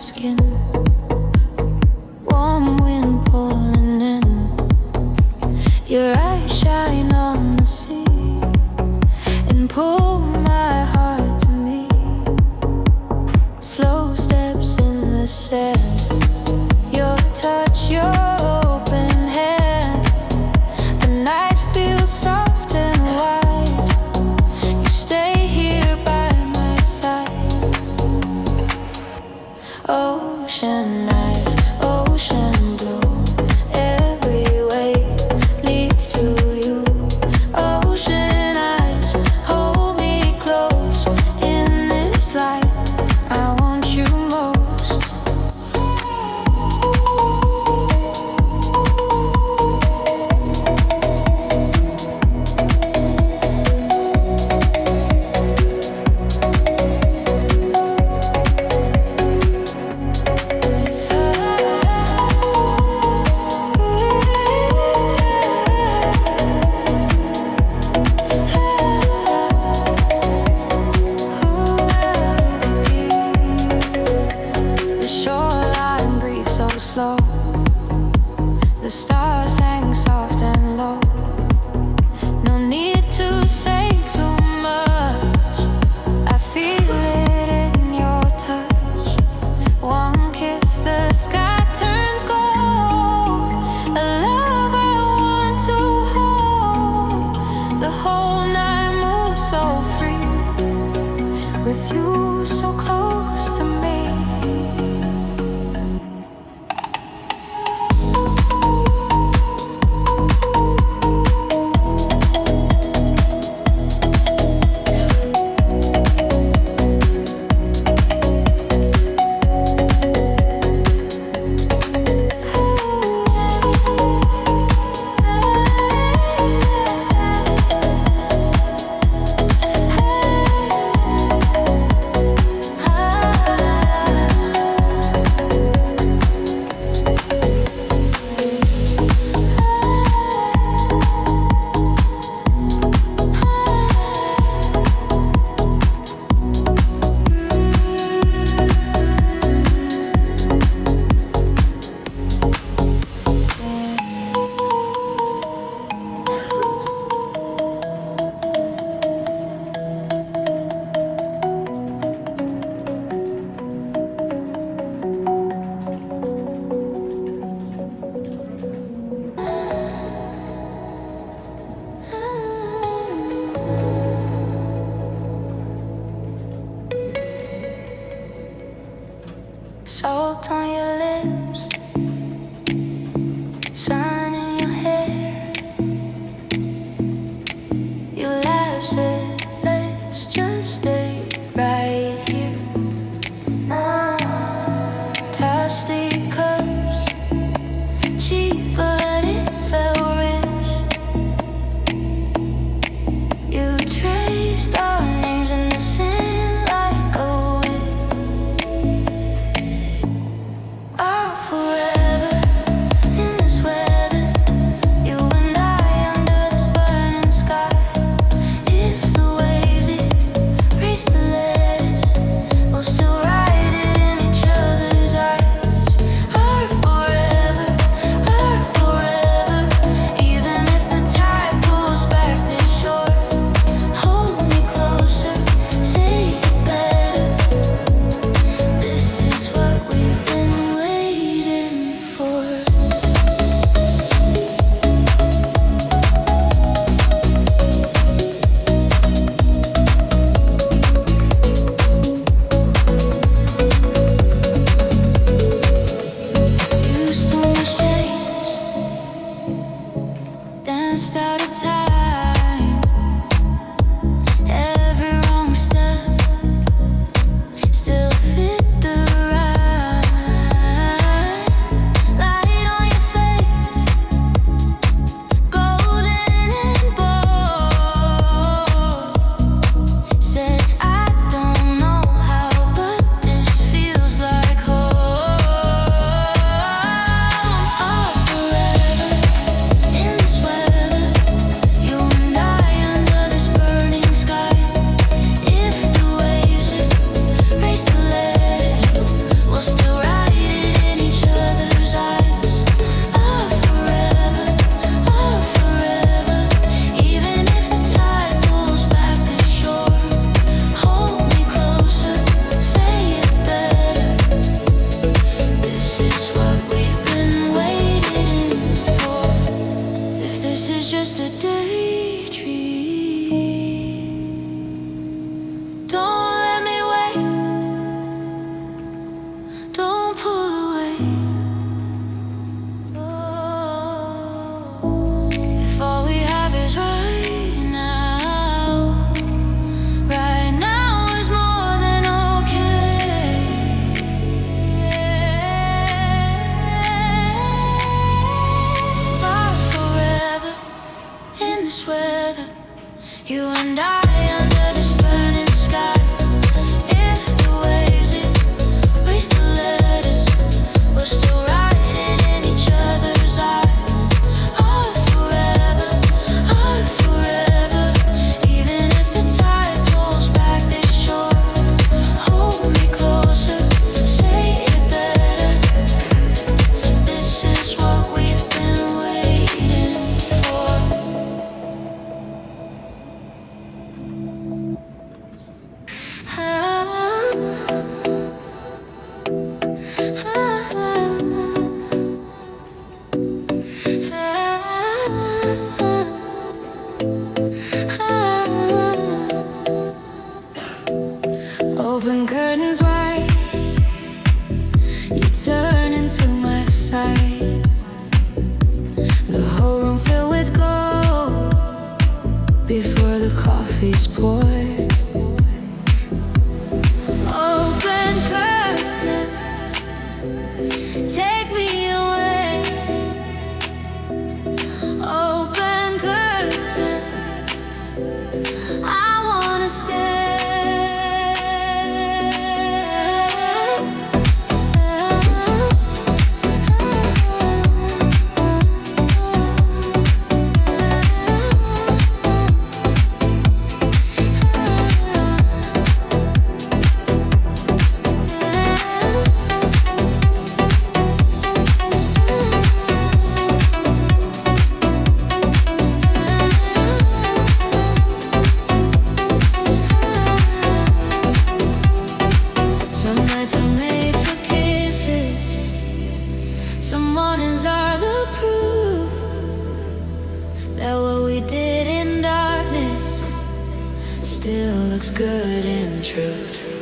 skin. Warm wind pulling in. Your eyes shine on the sea and pull my heart to me. Slow steps in the sand. Your touch, your open hand. The night feels soft and wide. You stay here by my side. Ocean eyes, ocean blue. Every wave leads to you. Ocean eyes, hold me close. In this life, I want you most. The shoreline breathes so slow. The stars hang soft and low. No need to say too much. I feel it in your touch. One kiss, the sky turns gold. A love I want to hold. The whole night moves so free. With you so close to me. Salt on your lips, sun in your hair. You laugh, said, let's just stay right here. Plastic cups, cheap but it felt rich. You traced our names in the sand like a whip. Our forever Open curtains wide, you turn into my sight. The whole room filled with gold before the coffee's poured. Open curtains, take me away. Open curtains, I wanna stay. Some mornings are the proof that what we did in darkness still looks good in truth.